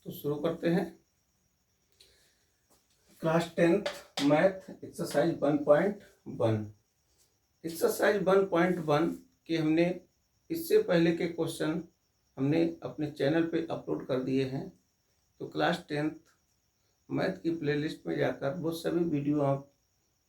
तो शुरू करते हैं। Class 10th math exercise 1.1। Exercise 1.1 के हमने इससे पहले के क्वेश्चन हमने अपने चैनल पे अपलोड कर दिए हैं। तो क्लास 10th मैथ की प्लेलिस्ट में जाकर वो सभी वीडियो आप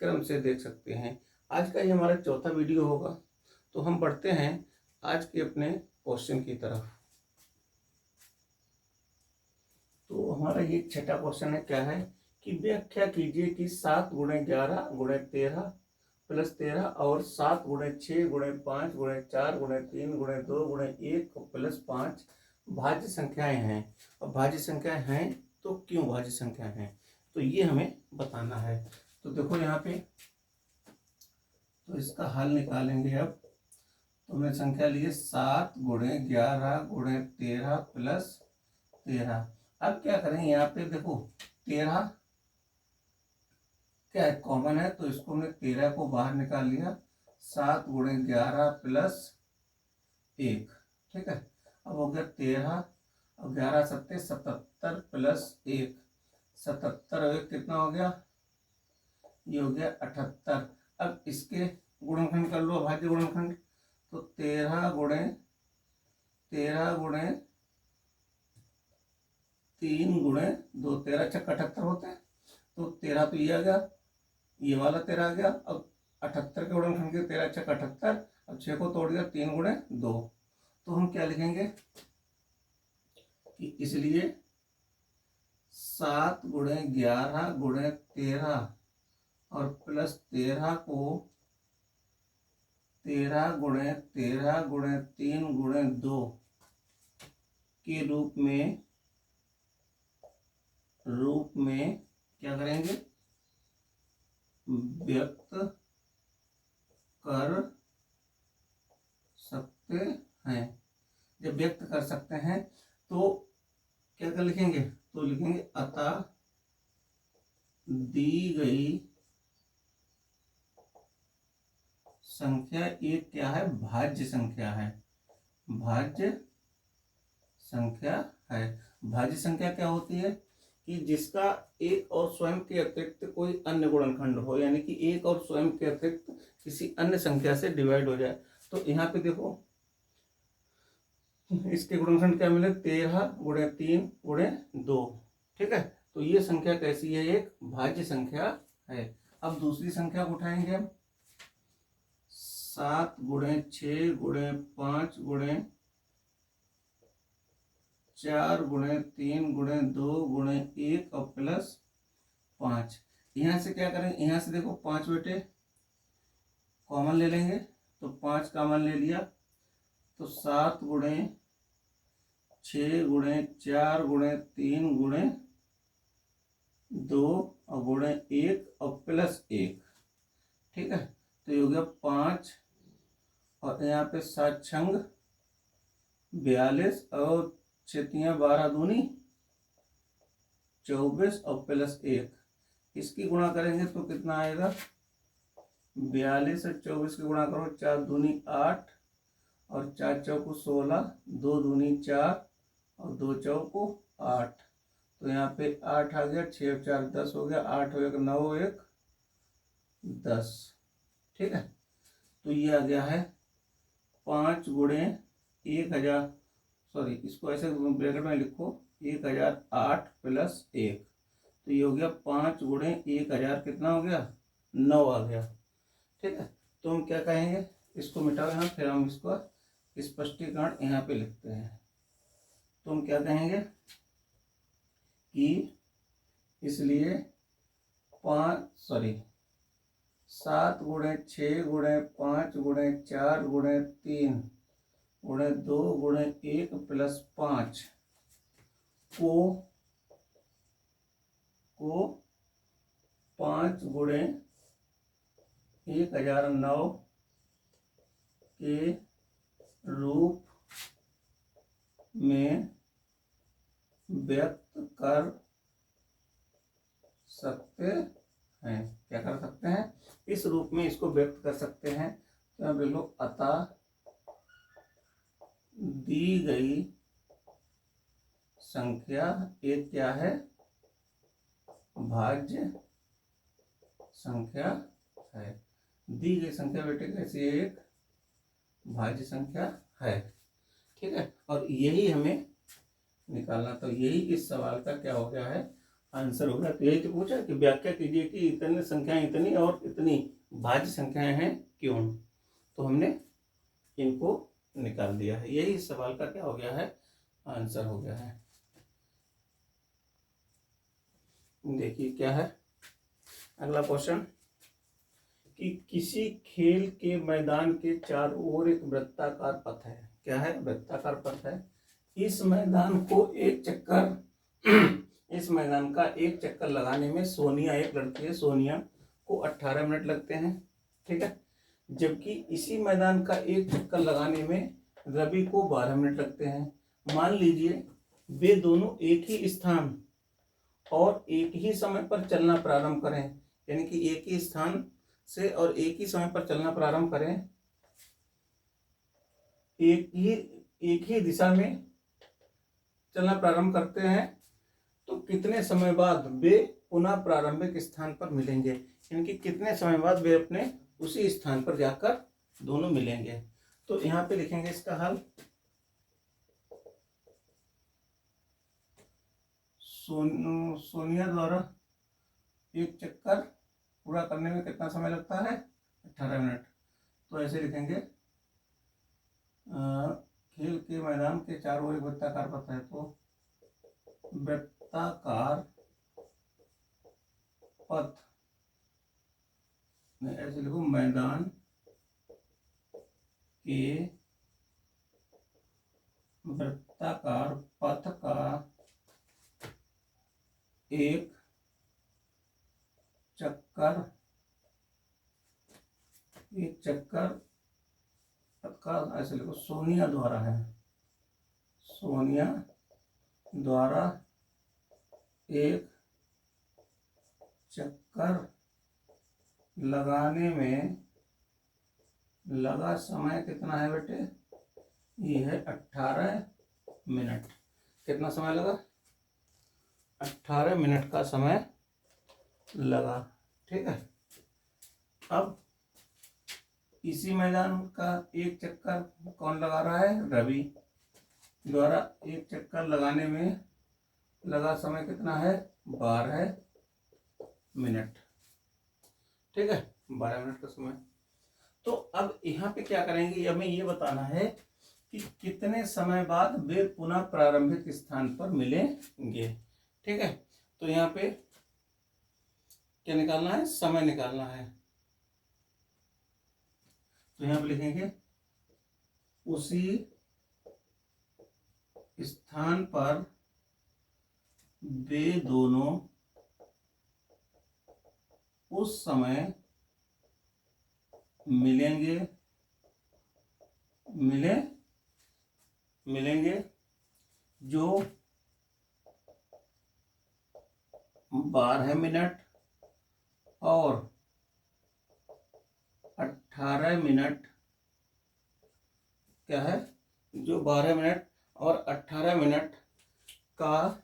क्रम से देख सकते हैं। आज का ये हमारा चौथा वीडियो होगा। तो हम बढ़ते हैं आज के अपने क्वेश्चन की तरफ। तो हमारा ये छठा क्वेश्चन है, क्या है कि व्याख्या कीजिए कि 7 × 11 × 13 प्लस 13 और 7 × 6 × 5 × 4 × 3 × 2 × 1 प्लस 5 भाज्य संख्याएं हैं। अब भाज्य संख्याएं हैं तो क्यों भाज्य संख्या हैं, तो ये हमें बताना है। तो देखो यहाँ पे, तो इसका हल निकालेंगे। अब तो हमने संख्या ली है 7 × 11 × 13 प्लस 13। अब क्या करेंगे, यहाँ पे देखो 13 क्या है, कॉमन है, तो इसको हमने 13 को बाहर निकाल लिया। 7 × 11 प्लस 1, ठीक है। अब हो गया 13 और 11 सत्ते 77 प्लस 1, 77 और 1 कितना हो गया, ये हो गया 78। अब इसके गुणनखंड कर लो, भाज्य गुणनखंड। तो 13 × 3 × 2, 13 × 78 होते हैं। तो 13 तो ये आ गया, ये वाला 13 आ गया। अब 78 के गुणनखंड के 13 × 78। अब 6 को तोड़ दिया, 3 × 2। तो हम क्या लिखेंगे कि इसलिए 7 × 11 × 13 और प्लस 13 को 13 × 13 × 3 × 2 के रूप में क्या करेंगे, व्यक्त कर सकते हैं। जब व्यक्त कर सकते हैं तो क्या कर लिखेंगे, तो लिखेंगे अतः दी गई संख्या एक क्या है, भाज्य संख्या है। भाज्य संख्या है। भाज्य संख्या क्या होती है कि जिसका एक और स्वयं के अतिरिक्त कोई अन्य गुणनखंड हो, यानी कि एक और स्वयं के अतिरिक्त किसी अन्य संख्या से डिवाइड हो जाए। तो यहाँ पे देखो इसके गुणनखंड क्या मिले, 13 × 3 × 2, ठीक है। तो ये संख्या कैसी है, एक भाज्य संख्या है। अब दूसरी संख्या को उठाएंगे हम, 7 × 6 × 5 × 4 × 3 × 2 × 1 और प्लस 5। यहाँ से क्या करेंगे, यहाँ से देखो 5 बेटे कॉमन ले लेंगे। तो 5 कॉमन ले लिया, तो 7 × 6 × 4 × 3 × 2 और × 1 और प्लस 1, ठीक है। तो ये हो गया 5 और यहाँ पे 7 छंग 42 और 6 12 दूनी 24 और प्लस 1। इसकी गुणा करेंगे तो कितना आएगा, 42 और 24 की गुणा करो, 4 दूनी 8 और 4 चौको 16, 2 दूनी 4 और 2 चौको 8। तो यहाँ पे 8 आ गया, 6 और 4 10 हो गया, 8 और 1 9 और 1 10, ठीक है। तो ये आ गया है 5 × 1000, सॉरी इसको ऐसे ब्रैकेट में लिखो, 1008 प्लस 1। तो ये हो गया 5 × 1000 कितना हो गया, 9 आ गया, ठीक है। तो हम क्या कहेंगे, इसको मिटाओ यहाँ, फिर हम इसको स्पष्टीकरण यहाँ पे लिखते हैं। तो हम क्या कहेंगे कि इसलिए 7 × 6 × 5 × 4 × 3 × 2 × 1 प्लस 5 को 5 × 1009 के रूप में व्यक्त कर सकते हैं। क्या कर सकते हैं, इस रूप में इसको व्यक्त कर सकते हैं। तो यहाँ लिख लो अतः दी गई संख्या एक क्या है, भाज्य संख्या है। दी गई संख्या बेटे कैसी है, एक भाज्य संख्या है। ठीक है, और यही हमें निकालना, तो यही इस सवाल का क्या हो गया है, आंसर हो गया। तो यही तो पूछा कि व्याख्या कीजिए कि इतनी संख्याएं इतनी और इतनी भाज्य संख्याएं हैं क्यों, तो हमने इनको निकाल दिया है। यही इस सवाल का क्या हो गया है, आंसर हो गया है। देखिए क्या है अगला क्वेश्चन, कि किसी खेल के मैदान के चारों ओर एक वृत्ताकार पथ है। क्या है, वृत्ताकार पथ है। इस मैदान को एक चक्कर इस मैदान का एक चक्कर लगाने में सोनिया, एक लड़की है सोनिया, को 18 मिनट लगते हैं। ठीक है, जबकि इसी मैदान का एक चक्कर लगाने में रवि को 12 मिनट लगते हैं। मान लीजिए वे दोनों एक ही स्थान और एक ही समय पर चलना प्रारंभ करें, यानी कि एक ही स्थान से और एक ही समय पर चलना प्रारंभ करें, एक ही दिशा में चलना प्रारंभ करते हैं, तो कितने समय बाद वे पुनः प्रारंभिक स्थान पर मिलेंगे, यानी कि कितने समय बाद वे अपने उसी स्थान पर जाकर दोनों मिलेंगे। तो यहाँ पे लिखेंगे इसका हल, सोनिया द्वारा एक चक्कर पूरा करने में कितना समय लगता है, 18 मिनट। तो ऐसे लिखेंगे, खेल के मैदान के चारों ओर एक वृत्ताकार पथ है, तो वृत्ताकार पथ में ऐसे लिखो, मैदान के वृत्ताकार पथ का एक चक्कर का ऐसे लिखो, सोनिया द्वारा है, सोनिया द्वारा एक चक्कर लगाने में लगा समय कितना है बेटे, ये है 18 मिनट। कितना समय लगा, 18 मिनट का समय लगा। ठीक है, अब इसी मैदान का एक चक्कर कौन लगा रहा है, रवि द्वारा एक चक्कर लगाने में लगा समय कितना है, 12 मिनट। ठीक है, 12 मिनट का समय। तो अब यहाँ पे क्या करेंगे, हमें ये बताना है कि कितने समय बाद वे पुनः प्रारंभिक स्थान पर मिलेंगे। ठीक है, तो यहाँ पे क्या निकालना है, समय निकालना है। तो यहाँ पे लिखेंगे, उसी स्थान पर वे दोनों उस समय मिलेंगे जो 12 मिनट और 18 मिनट क्या है, जो 12 मिनट और 18 मिनट का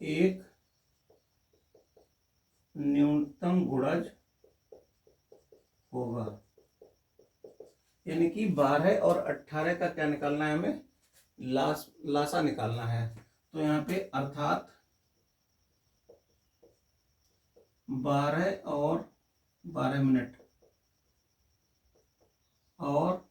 एक न्यूनतम गुणज होगा। यानी कि 12 और 18 का क्या निकालना है हमें, लासा निकालना है। तो यहाँ पे अर्थात 12 और 12 मिनट और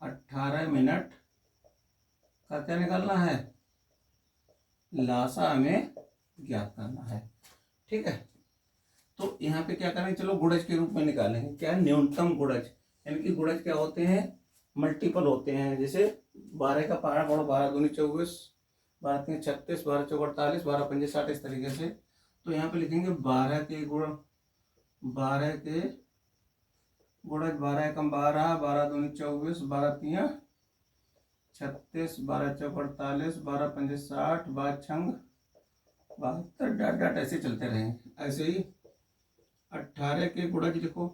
18 मिनट का क्या निकालना है, लासा हमें ज्ञात करना है। ठीक है, तो यहाँ पे क्या करेंगे, चलो गुणज के रूप में निकालेंगे। क्या है, न्यूनतम गुणज, यानी कि गुणज क्या होते हैं, मल्टीपल होते हैं। जैसे 12 का पहाड़ा पढ़ो, 12 दूनी 24, 12 तीन 36, 12 चौक 48, 12 पंजे 60, इस तरीके से। तो यहाँ पे लिखेंगे 12 के गुणज, 12 एकम 12, 12 दूनी 24, 12 तिया 36, 12 चौक 48, 12 पंजे 60, 12 छंग 72, डाट डाट ऐसे चलते रहेंगे। ऐसे ही 18 के गुणज लिखो,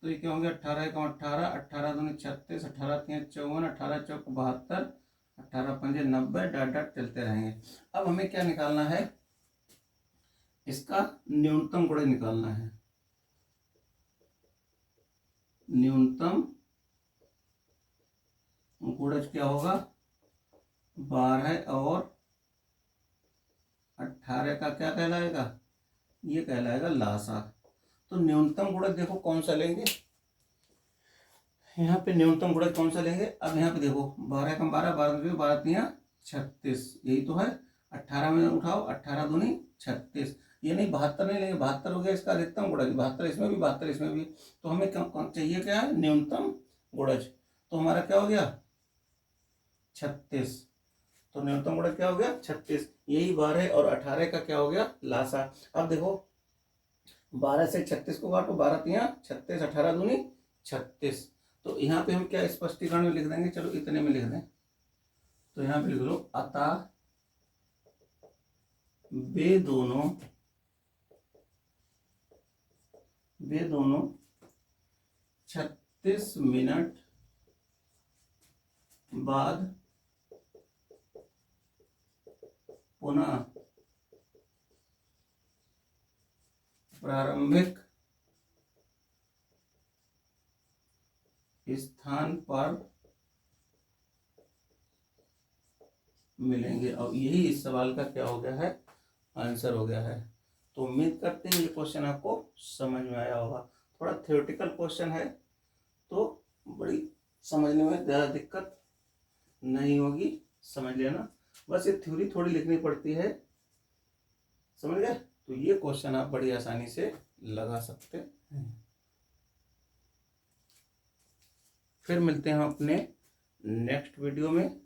तो ये क्या हो गया, 18 एकम 18, 18 दूनी 36, 18 तीन 54, 18 चौक 72, 18 पंजे 90, डॉट डॉट चलते रहेंगे। अब हमें क्या निकालना है, इसका न्यूनतम गुणज निकालना है। न्यूनतम गुणज क्या होगा, 12 और 18 का क्या कहलाएगा, ये कहलाएगा लासा। तो न्यूनतम गुणज देखो कौन सा लेंगे, यहाँ पे न्यूनतम गुणज कौन सा लेंगे। अब यहाँ पे देखो 12 कम 12, 12 12 3 36, यही तो है। 18 में उठाओ, 18 दूनी 36, ये नहीं 72 नहीं लेंगे, 72 हो गया इसका अधिकतम गुणज, 72 इसमें भी 72 इसमें भी। तो हमें चाहिए क्या है, न्यूनतम गुणज। तो हमारा क्या हो गया 36। तो न्यूनतम गुणज क्या हो गया 36, यही 12 और 18 का क्या हो गया लासा। अब देखो 12 से 36 को काटो, 12 तिया 36, 18 दूनी 36। तो यहाँ पे हम क्या स्पष्टीकरण में लिख देंगे, चलो इतने में लिख दें। तो यहाँ पे लिख लो, अतः वे दोनों 36 मिनट बाद पुनः प्रारंभिक स्थान पर मिलेंगे। और यही इस सवाल का क्या हो गया है, आंसर हो गया है। तो उम्मीद करते हैं ये क्वेश्चन आपको समझ में आया होगा। थोड़ा थ्योरेटिकल क्वेश्चन है तो बड़ी समझने में ज़्यादा दिक्कत नहीं होगी, समझ लेना। बस ये थ्योरी थोड़ी लिखनी पड़ती है, समझ गए। तो ये क्वेश्चन आप बड़ी आसानी से लगा सकते हैं। फिर मिलते हैं अपने नेक्स्ट वीडियो में।